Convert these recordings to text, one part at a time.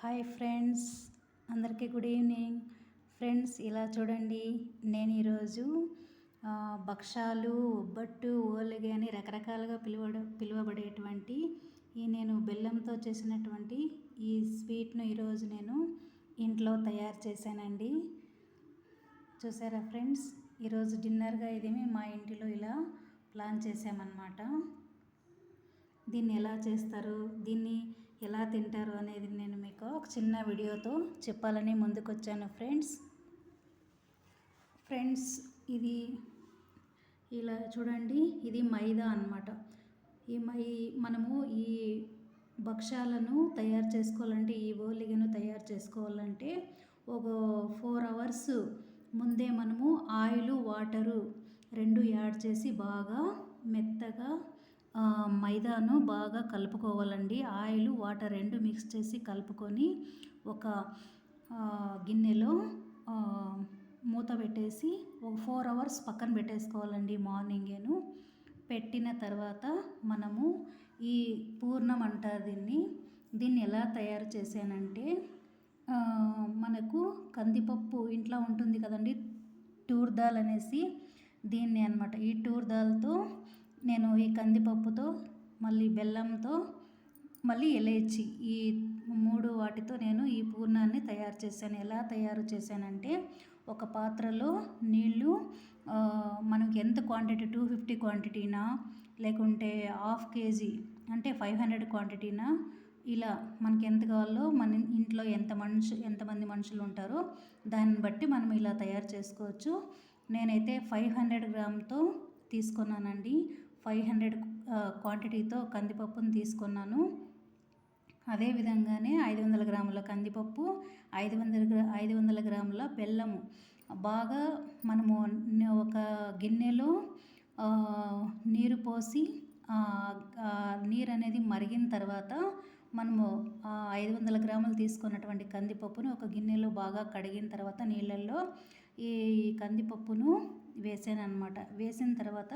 Hi friends, అందరికీ good evening. Friends, ఇలా చూడండి, నేను ఈరోజు భక్షాలు, ఒబ్బట్టు, ఓలిగే అని రకరకాలుగా పిలువబడేటువంటి నేను బెల్లంతో చేసినటువంటి ఈ స్వీట్ను ఈరోజు నేను ఇంట్లో తయారు చేశానండి. చూసారా ఫ్రెండ్స్, ఈరోజు డిన్నర్గా ఇది మా ఇంటిలో ఇలా ప్లాన్ చేసామన్నమాట. దీన్ని ఎలా చేస్తారు, దీన్ని ఎలా తింటారు అనేది నేను మీకు ఒక చిన్న వీడియోతో చెప్పాలని ముందుకు వచ్చాను ఫ్రెండ్స్. ఇది ఇలా చూడండి, ఇది మైదా అన్నమాట. మనము ఈ భక్ష్యాలను తయారు చేసుకోవాలంటే, ఈ ఓలిగను తయారు చేసుకోవాలంటే ఒక 4 అవర్స్ ముందే మనము ఆయిల్, వాటరు 2 యాడ్ చేసి బాగా మెత్తగా మైదాను బాగా కలుపుకోవాలండి. ఆయిల్, వాటర్ 2 మిక్స్ చేసి కలుపుకొని ఒక గిన్నెలో మూత పెట్టేసి ఒక 4 అవర్స్ పక్కన పెట్టేసుకోవాలండి. మార్నింగేను పెట్టిన తర్వాత మనము ఈ పూర్ణం అంటారు దీన్ని ఎలా తయారు చేశానంటే, మనకు కందిపప్పు ఇంట్లో ఉంటుంది కదండి, టూర్ దాల్ అనేసి, దీన్ని అనమాట. ఈ టూర్ దాల్తో నేను ఈ కందిపప్పుతో, మళ్ళీ బెల్లంతో, మళ్ళీ ఎలైచి, ఈ 3 వాటితో నేను ఈ పూర్ణాన్ని తయారు చేశాను. ఎలా తయారు చేశానంటే, ఒక పాత్రలో నీళ్ళు, మనకి ఎంత క్వాంటిటీ, 250 క్వాంటిటీనా లేకుంటే 1/2 kg అంటే 500 క్వాంటిటీనా, ఇలా మనకి ఎంత కావాలో, మన ఇంట్లో ఎంతమంది మనుషులు ఉంటారో దాన్ని బట్టి మనం ఇలా తయారు చేసుకోవచ్చు. నేనైతే 500 గ్రామ్తో తీసుకున్నానండి. 500 క్వాంటిటీతో కందిపప్పును తీసుకున్నాను. అదేవిధంగానే 500 గ్రాముల కందిపప్పు, 500 గ్రాముల బెల్లము. బాగా మనము ఒక గిన్నెలో నీరు పోసి, నీరు అనేది మరిగిన తర్వాత మనము 500 గ్రాములు తీసుకున్నటువంటి కందిపప్పును ఒక గిన్నెలో బాగా కడిగిన తర్వాత నీళ్ళల్లో ఈ కందిపప్పును వేసాను అనమాట. వేసిన తర్వాత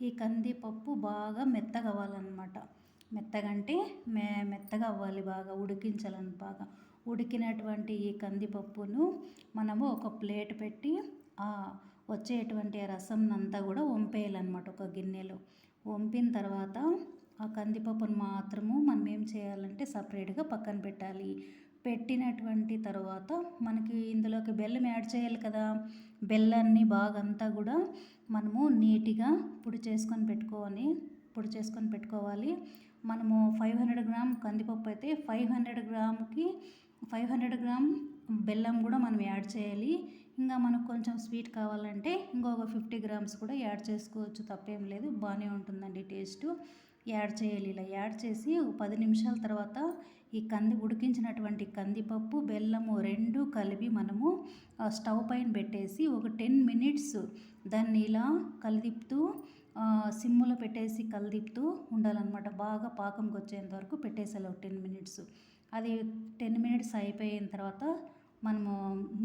ఈ కందిపప్పు బాగా మెత్తగా అవ్వాలన్నమాట. మెత్తగా అంటే మెత్తగా అవ్వాలి, బాగా ఉడికించాలని. బాగా ఉడికినటువంటి ఈ కందిపప్పును మనము ఒక ప్లేట్ పెట్టి వచ్చేటువంటి రసం అంతా కూడా వంపేయాలన్నమాట. ఒక గిన్నెలో వంపిన తర్వాత ఆ కందిపప్పును మాత్రము మనం ఏం చేయాలంటే సపరేట్గా పక్కన పెట్టాలి. పెట్టినటువంటి తర్వాత మనకి ఇందులోకి బెల్లం యాడ్ చేయాలి కదా. బెల్లాన్ని బాగా అంతా కూడా మనము నీట్గా పొడి చేసుకొని పెట్టుకోవాలి. మనము 500 గ్రామ్ కందిపప్పు అయితే 500 గ్రామ్ బెల్లం కూడా మనం యాడ్ చేయాలి. ఇంకా మనకు కొంచెం స్వీట్ కావాలంటే ఇంకొక 50 గ్రామ్స్ కూడా యాడ్ చేసుకోవచ్చు, తప్పేం లేదు, బాగానే ఉంటుందండి టేస్ట్. యాడ్ చేయాలి. ఇలా యాడ్ చేసి 10 నిమిషాల తర్వాత ఈ ఉడికించినటువంటి కందిపప్పు, బెల్లము 2 కలిపి మనము స్టవ్ పైన పెట్టేసి ఒక 10 మినిట్స్ దాన్ని ఇలా కలిదిప్పుతూ, సిమ్లో పెట్టేసి కలిదిప్పుతూ ఉండాలన్నమాట. బాగా పాకంకి వచ్చేంత వరకు పెట్టేసాలి ఒక 10 మినిట్స్. అది 10 మినిట్స్ అయిపోయిన తర్వాత మనము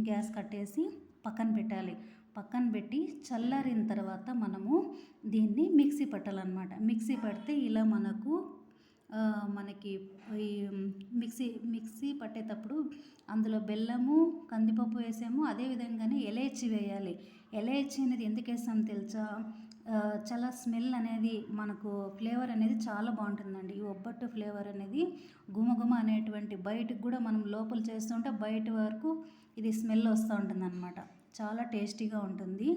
గ్యాస్ కట్టేసి పక్కన పెట్టాలి. పక్కన పెట్టి చల్లారిన తర్వాత మనము దీన్ని మిక్సీ పట్టాలన్నమాట. మిక్సీ పడితే ఇలా మనకి ఈ మిక్సీ పట్టేటప్పుడు అందులో బెల్లము, కందిపప్పు వేసాము. అదేవిధంగానే ఎలైచి వేయాలి. ఎలైచి అనేది ఎందుకు వేసాము తెలుసా? చాలా స్మెల్ అనేది, మనకు ఫ్లేవర్ అనేది చాలా బాగుంటుందండి. ఈ ఒబ్బట్టు ఫ్లేవర్ అనేది గుమగుమ అనేటువంటి, బయటకు కూడా మనం లోపల చేస్తుంటే బయట వరకు ఇది స్మెల్ వస్తూ ఉంటుంది అన్నమాట. చాలా టేస్టీగా ఉంటుంది.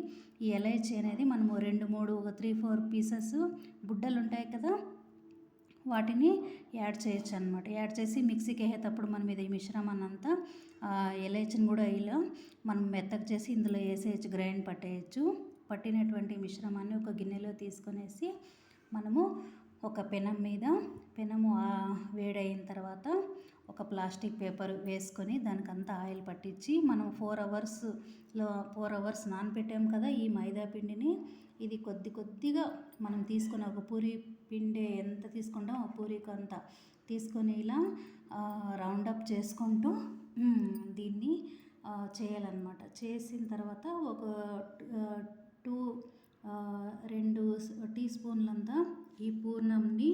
ఈ ఎలైచి అనేది మనము 2-3 ఒక 3-4 పీసెస్ బుడ్డలు ఉంటాయి కదా, వాటిని యాడ్ చేయొచ్చు అనమాట. యాడ్ చేసి మిక్సీకి వేసేటప్పుడు మనం ఇది మిశ్రమాన్ని అంతా ఎలైచిని కూడా ఇలా మనం మెత్తగా చేసి ఇందులో వేసేయచ్చు, గ్రైండ్ పట్టేయచ్చు. పట్టినటువంటి మిశ్రమాన్ని ఒక గిన్నెలో తీసుకొనేసి మనము ఒక పెనము వేడైన తర్వాత ఒక ప్లాస్టిక్ పేపర్ వేసుకొని దానికంతా ఆయిల్ పట్టించి, మనం 4 అవర్స్ నానబెట్టాము కదా ఈ మైదా పిండిని. ఇది కొద్దిగా మనం తీసుకుని, ఒక పూరి పిండి ఎంత తీసుకుంటాం ఆ పూరికి అంతా తీసుకొని ఇలా రౌండప్ చేసుకుంటూ దీన్ని చేయాలన్నమాట. చేసిన తర్వాత ఒక 2 టీ స్పూన్లంతా ఈ పూర్ణంని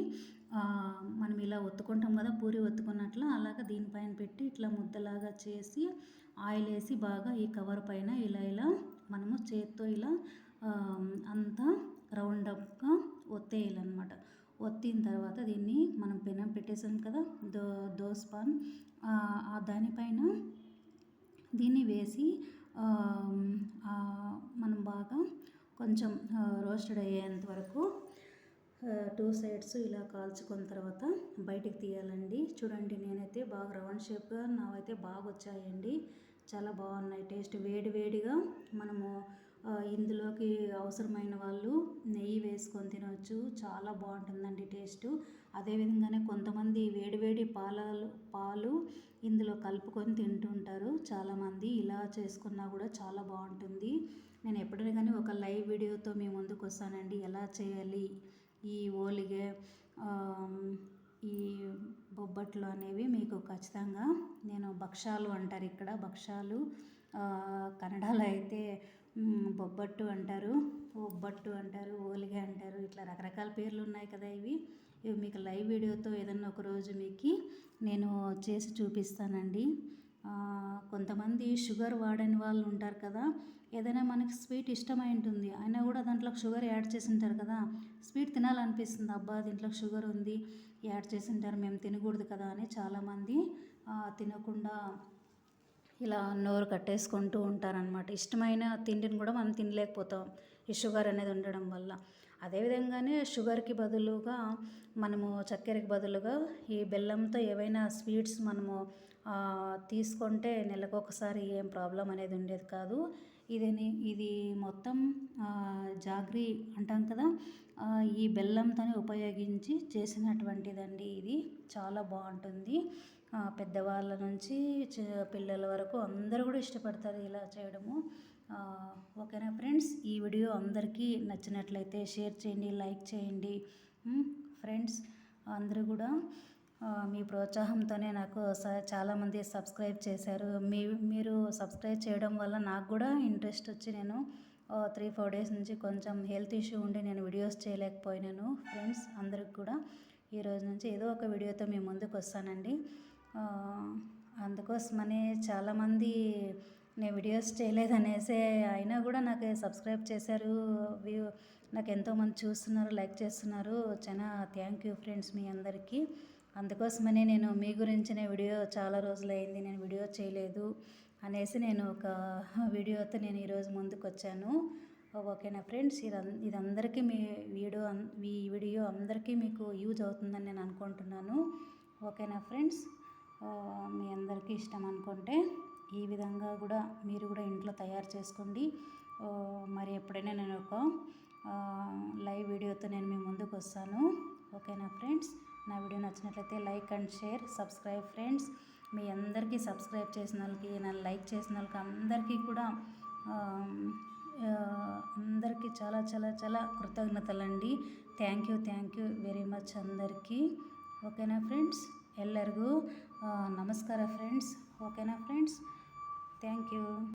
మనం ఇలా ఒత్తుకుంటాం కదా, పూరి ఒత్తుకున్నట్లు అలాగా దీనిపైన పెట్టి ఇట్లా ముద్దలాగా చేసి ఆయిల్ వేసి బాగా ఈ కవర్ పైన ఇలా ఇలా మనము చేత్తో ఇలా అంతా రౌండప్గా ఒత్తేయాలన్నమాట. ఒత్తిన తర్వాత దీన్ని మనం పెనం పెట్టేసాం కదా, దోస పాన్, దానిపైన దీన్ని వేసి మనం బాగా కొంచెం రోస్టెడ్ అయ్యేంత వరకు 2 సైడ్స్ ఇలా కాల్చుకున్న తర్వాత బయటికి తీయాలండి. చూడండి, నేనైతే బాగా రౌండ్ షేప్గా నావైతే బాగా వచ్చాయండి, చాలా బాగున్నాయి. టేస్ట్ వేడి వేడిగా మనము ఇందులోకి అవసరమైన వాళ్ళు నెయ్యి వేసుకొని తినవచ్చు, చాలా బాగుంటుందండి టేస్టు. అదేవిధంగానే కొంతమంది వేడివేడి పాలు ఇందులో కలుపుకొని తింటుంటారు చాలామంది. ఇలా చేసుకున్నా కూడా చాలా బాగుంటుంది. నేను ఎప్పుడైనా కానీ ఒక లైవ్ వీడియోతో మీ ముందుకు వస్తానండి, ఎలా చేయాలి ఈ ఓలిగే ఈ బొబ్బట్లు అనేవి మీకు ఖచ్చితంగా. నేను భక్షాలు అంటారు ఇక్కడ, భక్షాలు కన్నడలో అయితే బొబ్బట్టు అంటారు, ఒబ్బట్టు అంటారు, ఓలిగే అంటారు, ఇట్లా రకరకాల పేర్లు ఉన్నాయి కదా. ఇవి మీకు లైవ్ వీడియోతో ఏదన్నా ఒకరోజు మీకు నేను చేసి చూపిస్తానండి. కొంతమంది షుగర్ వాడని వాళ్ళు ఉంటారు కదా, ఏదైనా మనకి స్వీట్ ఇష్టమై ఉంటుంది అయినా కూడా దాంట్లో షుగర్ యాడ్ చేసి ఉంటారు కదా, స్వీట్ తినాలనిపిస్తుంది, అబ్బా దీంట్లో షుగర్ ఉంది యాడ్ చేసి ఉంటారు, మేము తినకూడదు కదా అని చాలామంది తినకుండా ఇలా నోరు కట్టేసుకుంటూ ఉంటారనమాట. ఇష్టమైన తిండిని కూడా మనం తినలేకపోతాం ఈ షుగర్ అనేది ఉండడం వల్ల. అదేవిధంగానే షుగర్కి బదులుగా మనము చక్కెరకి బదులుగా ఈ బెల్లంతో ఏవైనా స్వీట్స్ మనము తీసుకుంటే నెలకొకసారి ఏం ప్రాబ్లం అనేది ఉండేది కాదు. ఇది మొత్తం జాగ్రీ అంటాం కదా, ఈ బెల్లంతోనే ఉపయోగించి చేసినటువంటిదండి. ఇది చాలా బాగుంటుంది. పెద్దవాళ్ళ నుంచి పిల్లల వరకు అందరూ కూడా ఇష్టపడతారు ఇలా చేయడము. ఓకేనా ఫ్రెండ్స్, ఈ వీడియో అందరికీ నచ్చినట్లయితే షేర్ చేయండి, లైక్ చేయండి ఫ్రెండ్స్. అందరూ కూడా మీ ప్రోత్సాహంతోనే నాకు చాలామంది సబ్స్క్రైబ్ చేశారు. మీరు సబ్స్క్రైబ్ చేయడం వల్ల నాకు కూడా ఇంట్రెస్ట్ వచ్చి నేను 3-4 డేస్ నుంచి కొంచెం హెల్త్ ఇష్యూ ఉండి నేను వీడియోస్ చేయలేకపోయినాను ఫ్రెండ్స్. అందరికి కూడా ఈరోజు నుంచి ఏదో ఒక వీడియోతో మీ ముందుకు వస్తానండి. అందుకోసమని చాలామంది నేను వీడియోస్ చేయలేదనేసే అయినా కూడా నాకు సబ్స్క్రైబ్ చేశారు, నాకు ఎంతోమంది చూస్తున్నారు, లైక్ చేస్తున్నారు. చాలా థ్యాంక్ యూ ఫ్రెండ్స్ మీ అందరికీ. అందుకోసమనే నేను మీ గురించిన వీడియో చాలా రోజులైంది నేను వీడియో చేయలేదు అనేసి నేను ఒక వీడియోతో నేను ఈరోజు ముందుకు వచ్చాను. ఓకేనా ఫ్రెండ్స్, ఇది అందరికీ ఈ వీడియో అందరికీ మీకు యూజ్ అవుతుందని నేను అనుకుంటున్నాను. ఓకేనా ఫ్రెండ్స్, మీ అందరికీ ఇష్టం అనుకుంటే ఈ విధంగా కూడా మీరు కూడా ఇంట్లో తయారు చేసుకోండి. మరి ఎప్పుడైనా నేను ఒక లైవ్ వీడియోతో నేను మీ ముందుకు వస్తాను. ఓకేనా ఫ్రెండ్స్, నా వీడియో నచ్చినట్లయితే like and share, subscribe friends. మీ అందరికీ సబ్స్క్రైబ్ చేసిన వాళ్ళకి, నన్ను లైక్ చేసిన వాళ్ళకి అందరికీ కూడా అందరికీ చాలా చాలా చాలా కృతజ్ఞతలండి. థ్యాంక్ యూ వెరీ మచ్ అందరికీ. ఓకేనా ఫ్రెండ్స్, ಎಲ್ಲರಿಗೂ ನಮಸ್ಕಾರ ಫ್ರೆಂಡ್ಸ್. ಓಕೆನಾ ಫ್ರೆಂಡ್ಸ್, ಥ್ಯಾಂಕ್ ಯು.